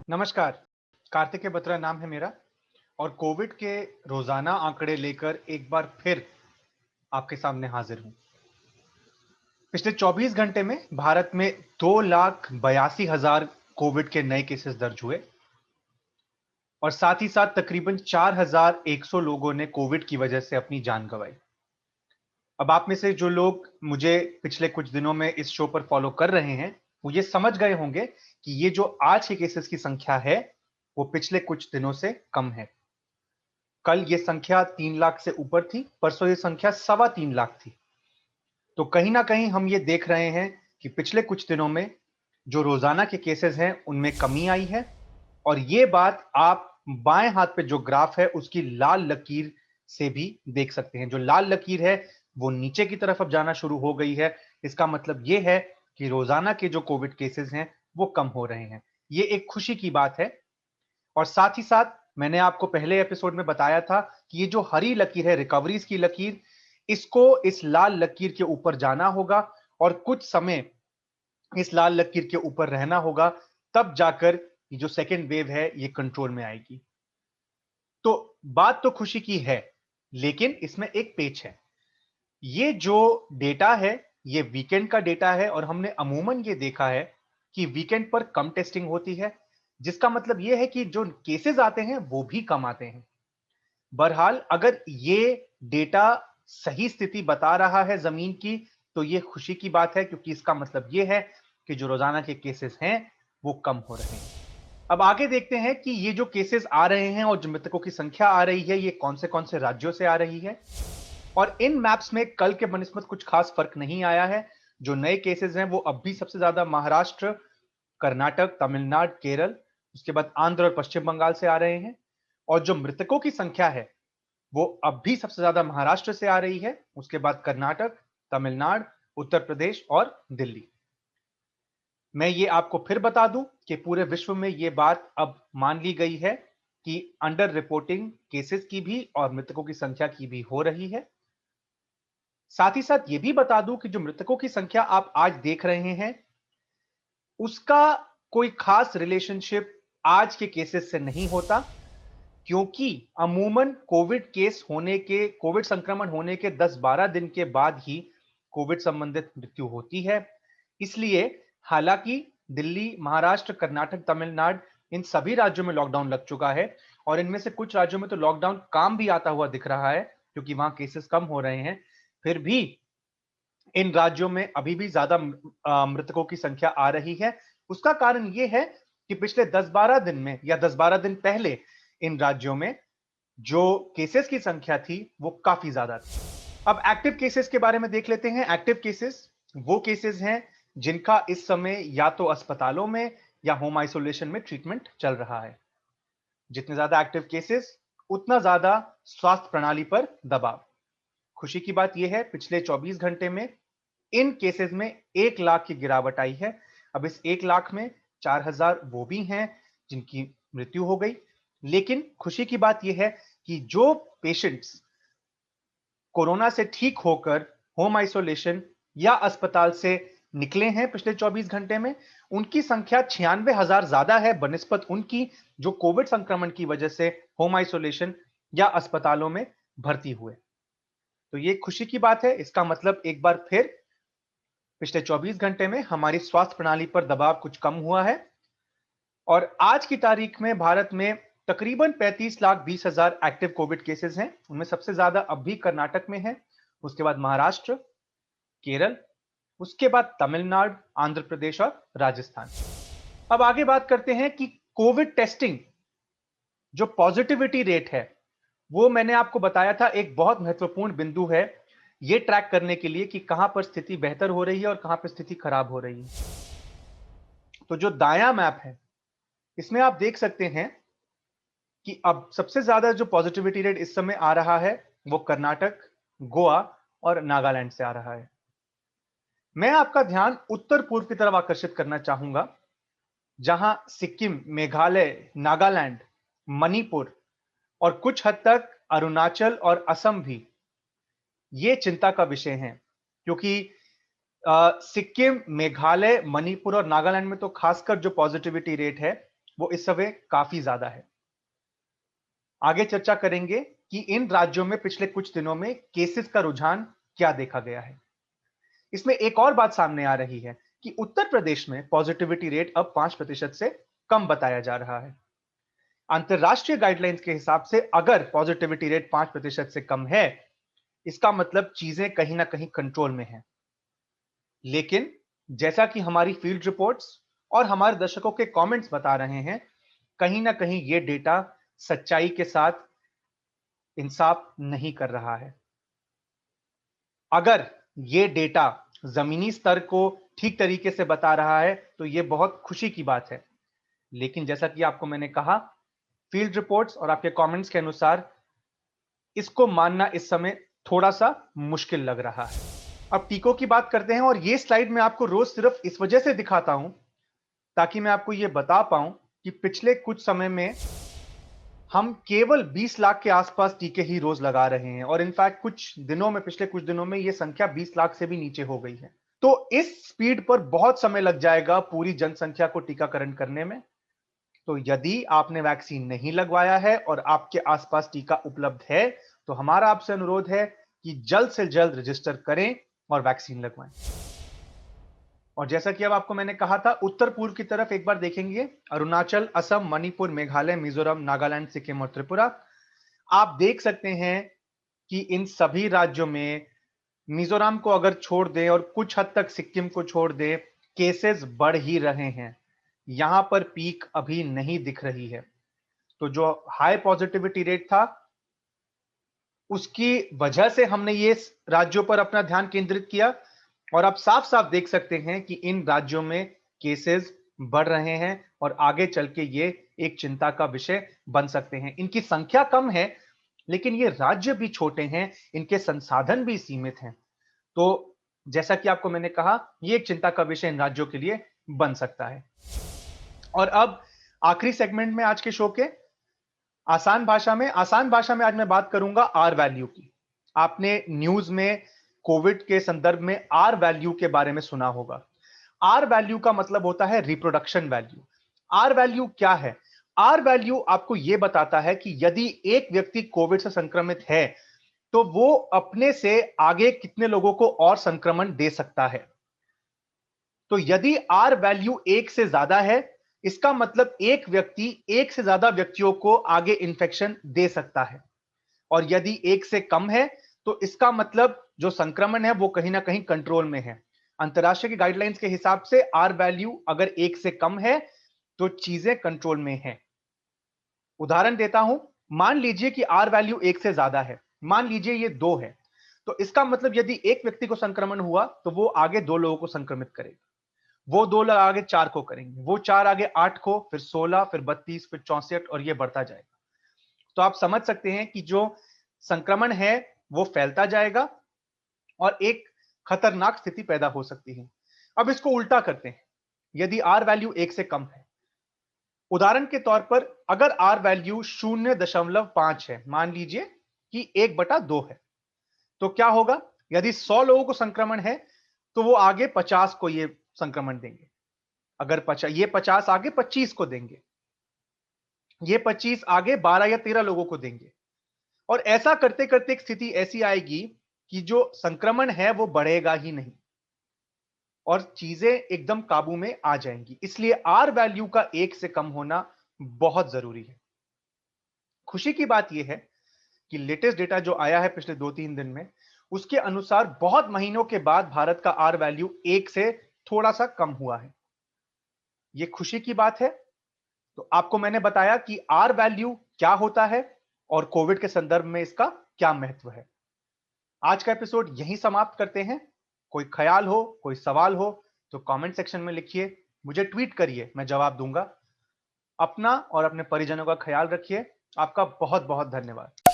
नमस्कार, कार्तिकेय बत्रा नाम है मेरा और कोविड के रोजाना आंकड़े लेकर एक बार फिर आपके सामने हाजिर हूं। पिछले 24 घंटे में भारत में 2,82,000 कोविड के नए केसेस दर्ज हुए और साथ ही साथ तकरीबन 4,100 लोगों ने कोविड की वजह से अपनी जान गंवाई। अब आप में से जो लोग मुझे पिछले कुछ दिनों में इस शो पर फॉलो कर रहे हैं, वो ये समझ गए होंगे कि ये जो आज के केसेस की संख्या है, वो पिछले कुछ दिनों से कम है। कल ये संख्या 3 लाख से ऊपर थी, परसों ये संख्या 3.25 लाख थी। तो कहीं ना कहीं हम ये देख रहे हैं कि पिछले कुछ दिनों में जो रोजाना के केसेस हैं उनमें कमी आई है और ये बात आप बाएं हाथ पे जो ग्राफ है उसकी लाल लकीर से भी देख सकते हैं। जो लाल लकीर है वो नीचे की तरफ अब जाना शुरू हो गई है। इसका मतलब ये है कि रोजाना के जो कोविड केसेस हैं वो कम हो रहे हैं। ये एक खुशी की बात है और साथ ही साथ मैंने आपको पहले एपिसोड में बताया था कि ये जो हरी लकीर है, रिकवरीज की लकीर, इसको इस लाल लकीर के ऊपर जाना होगा और कुछ समय इस लाल लकीर के ऊपर रहना होगा, तब जाकर ये जो सेकेंड वेव है ये कंट्रोल में आएगी। तो बात तो खुशी की है, लेकिन इसमें एक पेच है। ये जो डेटा है ये वीकेंड का डेटा है और हमने अमूमन ये देखा है कि वीकेंड पर कम टेस्टिंग होती है, जिसका मतलब ये है कि जो केसेस आते हैं वो भी कम आते हैं। बहरहाल अगर ये डेटा सही स्थिति बता रहा है जमीन की, तो ये खुशी की बात है क्योंकि इसका मतलब ये है कि जो रोजाना के केसेस हैं वो कम हो रहे हैं। अब आगे देखते हैं कि ये जो केसेस आ रहे हैं और जो मृतकों की संख्या आ रही है ये कौन से राज्यों से आ रही है। और इन मैप्स में कल के बनिस्बत कुछ खास फर्क नहीं आया है। जो नए केसेस हैं वो अब भी सबसे ज्यादा महाराष्ट्र, कर्नाटक, तमिलनाडु, केरल, उसके बाद आंध्र और पश्चिम बंगाल से आ रहे हैं। और जो मृतकों की संख्या है वो अब भी सबसे ज्यादा महाराष्ट्र से आ रही है, उसके बाद कर्नाटक, तमिलनाडु, उत्तर प्रदेश और दिल्ली। मैं ये आपको फिर बता दूं कि पूरे विश्व में ये बात अब मान ली गई है कि अंडर रिपोर्टिंग केसेस की भी और मृतकों की संख्या की भी हो रही है। साथ ही साथ ये भी बता दूं कि जो मृतकों की संख्या आप आज देख रहे हैं उसका कोई खास रिलेशनशिप आज के केसेस से नहीं होता, क्योंकि अमूमन कोविड संक्रमण होने के 10-12 दिन के बाद ही कोविड संबंधित मृत्यु होती है। इसलिए हालांकि दिल्ली, महाराष्ट्र, कर्नाटक, तमिलनाडु, इन सभी राज्यों में लॉकडाउन लग चुका है और इनमें से कुछ राज्यों में तो लॉकडाउन काम भी आता हुआ दिख रहा है क्योंकि वहां केसेस कम हो रहे हैं। फिर भी इन राज्यों में अभी भी ज्यादा मृतकों की संख्या आ रही है। उसका कारण यह है कि पिछले 10-12 दिन में या 10-12 दिन पहले इन राज्यों में जो केसेस की संख्या थी वो काफी ज्यादा थी। अब एक्टिव केसेस के बारे में देख लेते हैं। एक्टिव केसेस वो केसेस हैं जिनका इस समय या तो अस्पतालों में या होम आइसोलेशन में ट्रीटमेंट चल रहा है। जितने ज्यादा एक्टिव केसेस उतना ज्यादा स्वास्थ्य प्रणाली पर दबाव। खुशी की बात यह है पिछले 24 घंटे में इन केसेस में 1 लाख की गिरावट आई है। अब इस 1 लाख में 4,000 वो भी हैं जिनकी मृत्यु हो गई। लेकिन खुशी की बात यह है कि जो पेशेंट्स कोरोना से ठीक होकर होम आइसोलेशन या अस्पताल से निकले हैं पिछले 24 घंटे में, उनकी संख्या 96,000 ज्यादा है बनिस्बत उनकी जो कोविड संक्रमण की वजह से होम आइसोलेशन या अस्पतालों में भर्ती हुए। तो ये खुशी की बात है। इसका मतलब एक बार फिर पिछले 24 घंटे में हमारी स्वास्थ्य प्रणाली पर दबाव कुछ कम हुआ है और आज की तारीख में भारत में तकरीबन 35,20,000 एक्टिव कोविड केसेस हैं। उनमें सबसे ज्यादा अब भी कर्नाटक में है, उसके बाद महाराष्ट्र, केरल, उसके बाद तमिलनाडु, आंध्र प्रदेश और राजस्थान। अब आगे बात करते हैं कि कोविड टेस्टिंग जो पॉजिटिविटी रेट है वो मैंने आपको बताया था एक बहुत महत्वपूर्ण बिंदु है ये ट्रैक करने के लिए कि कहां पर स्थिति बेहतर हो रही है और कहां पर स्थिति खराब हो रही है। तो जो दायां मैप है इसमें आप देख सकते हैं कि अब सबसे ज्यादा जो पॉजिटिविटी रेट इस समय आ रहा है वो कर्नाटक, गोवा और नागालैंड से आ रहा है। मैं आपका ध्यान उत्तर पूर्व की तरफ आकर्षित करना चाहूंगा, जहां सिक्किम, मेघालय, नागालैंड, मणिपुर और कुछ हद तक अरुणाचल और असम भी ये चिंता का विषय है। क्योंकि सिक्किम, मेघालय, मणिपुर और नागालैंड में तो खासकर जो पॉजिटिविटी रेट है वो इस समय काफी ज्यादा है। आगे चर्चा करेंगे कि इन राज्यों में पिछले कुछ दिनों में केसेस का रुझान क्या देखा गया है। इसमें एक और बात सामने आ रही है कि उत्तर प्रदेश में पॉजिटिविटी रेट अब 5% से कम बताया जा रहा है। अंतरराष्ट्रीय गाइडलाइंस के हिसाब से अगर पॉजिटिविटी रेट 5% से कम है, इसका मतलब चीजें कहीं ना कहीं कंट्रोल में हैं। लेकिन जैसा कि हमारी फील्ड रिपोर्ट्स और हमारे दर्शकों के कमेंट्स बता रहे हैं, कहीं ना कहीं यह डेटा सच्चाई के साथ इंसाफ नहीं कर रहा है। अगर यह डेटा जमीनी स्तर को ठीक तरीके से बता रहा है तो यह बहुत खुशी की बात है। लेकिन जैसा कि आपको मैंने कहा, फील्ड रिपोर्ट्स और आपके कमेंट्स के अनुसार इसको मानना इस समय थोड़ा सा मुश्किल लग रहा है। अब टीकों की बात करते हैं और ये स्लाइड मैं आपको रोज सिर्फ इस वजह से दिखाता हूं ताकि मैं आपको यह बता पाऊं कि पिछले कुछ समय में हम केवल 20 लाख के आसपास टीके ही रोज लगा रहे हैं और इनफैक्ट पिछले कुछ दिनों में यह संख्या 20 लाख से भी नीचे हो गई है। तो इस स्पीड पर बहुत समय लग जाएगा पूरी जनसंख्या को टीकाकरण करने में। तो यदि आपने वैक्सीन नहीं लगवाया है और आपके आसपास टीका उपलब्ध है, तो हमारा आपसे अनुरोध है कि जल्द से जल्द रजिस्टर करें और वैक्सीन लगवाएं। और जैसा कि अब आपको मैंने कहा था, उत्तर पूर्व की तरफ एक बार देखेंगे, अरुणाचल, असम, मणिपुर, मेघालय, मिजोरम, नागालैंड, सिक्किम और त्रिपुरा। आप देख सकते हैं कि इन सभी राज्यों में मिजोरम को अगर छोड़ दें और कुछ हद तक सिक्किम को छोड़ दें, केसेस बढ़ ही रहे हैं। यहां पर पीक अभी नहीं दिख रही है। तो जो हाई पॉजिटिविटी रेट था, उसकी वजह से हमने ये राज्यों पर अपना ध्यान केंद्रित किया और आप साफ साफ देख सकते हैं कि इन राज्यों में केसेस बढ़ रहे हैं और आगे चल के ये एक चिंता का विषय बन सकते हैं। इनकी संख्या कम है, लेकिन ये राज्य भी छोटे हैं, इनके संसाधन भी सीमित हैं। तो जैसा कि आपको मैंने कहा, ये एक चिंता का विषय इन राज्यों के लिए बन सकता है। और अब आखिरी सेगमेंट में आज के शो के आसान भाषा में आज मैं बात करूंगा आर वैल्यू की। आपने न्यूज में कोविड के संदर्भ में आर वैल्यू के बारे में सुना होगा। आर वैल्यू का मतलब होता है रिप्रोडक्शन वैल्यू। आर वैल्यू क्या है? आर वैल्यू आपको यह बताता है कि यदि एक व्यक्ति कोविड से संक्रमित है तो वो अपने से आगे कितने लोगों को और संक्रमण दे सकता है। तो यदि आर वैल्यू 1 से ज्यादा है, इसका मतलब एक व्यक्ति एक से ज्यादा व्यक्तियों को आगे इंफेक्शन दे सकता है। और यदि 1 से कम है तो इसका मतलब जो संक्रमण है वो कहीं ना कहीं कंट्रोल में है। अंतरराष्ट्रीय की गाइडलाइंस के हिसाब से आर वैल्यू अगर 1 से कम है तो चीजें कंट्रोल में है। उदाहरण देता हूं, मान लीजिए कि आर वैल्यू 1 से ज्यादा है, मान लीजिए ये 2 है, तो इसका मतलब यदि एक व्यक्ति को संक्रमण हुआ तो वो आगे 2 लोगों को संक्रमित करेगा, वो 2 लोग आगे 4 को करेंगे, वो 4 आगे 8 को, फिर 16, फिर 32, फिर 64 और ये बढ़ता जाएगा। तो आप समझ सकते हैं कि जो संक्रमण है वो फैलता जाएगा और एक खतरनाक स्थिति पैदा हो सकती है। अब इसको उल्टा करते हैं, यदि आर वैल्यू 1 से कम है, उदाहरण के तौर पर अगर आर वैल्यू 0.5 है, मान लीजिए कि 1/2 है, तो क्या होगा? यदि 100 लोगों को संक्रमण है तो वो आगे 50 को ये संक्रमण देंगे। अगर ये 50 आगे 25 को देंगे, ये 25 आगे 12 या 13 लोगों को देंगे और ऐसा करते करते एक स्थिति ऐसी आएगी कि जो संक्रमण है वो बढ़ेगा ही नहीं और चीजें एकदम काबू में आ जाएंगी। इसलिए आर वैल्यू का 1 से कम होना बहुत जरूरी है। खुशी की बात यह है कि लेटेस्ट डेटा जो आया है पिछले 2-3 दिन में, उसके अनुसार बहुत महीनों के बाद भारत का आर वैल्यू 1 से थोड़ा सा कम हुआ है। यह खुशी की बात है। तो आपको मैंने बताया कि आर वैल्यू क्या होता है और कोविड के संदर्भ में इसका क्या महत्व है। आज का एपिसोड यहीं समाप्त करते हैं। कोई ख्याल हो, कोई सवाल हो तो कमेंट सेक्शन में लिखिए, मुझे ट्वीट करिए, मैं जवाब दूंगा। अपना और अपने परिजनों का ख्याल रखिए। आपका बहुत बहुत धन्यवाद।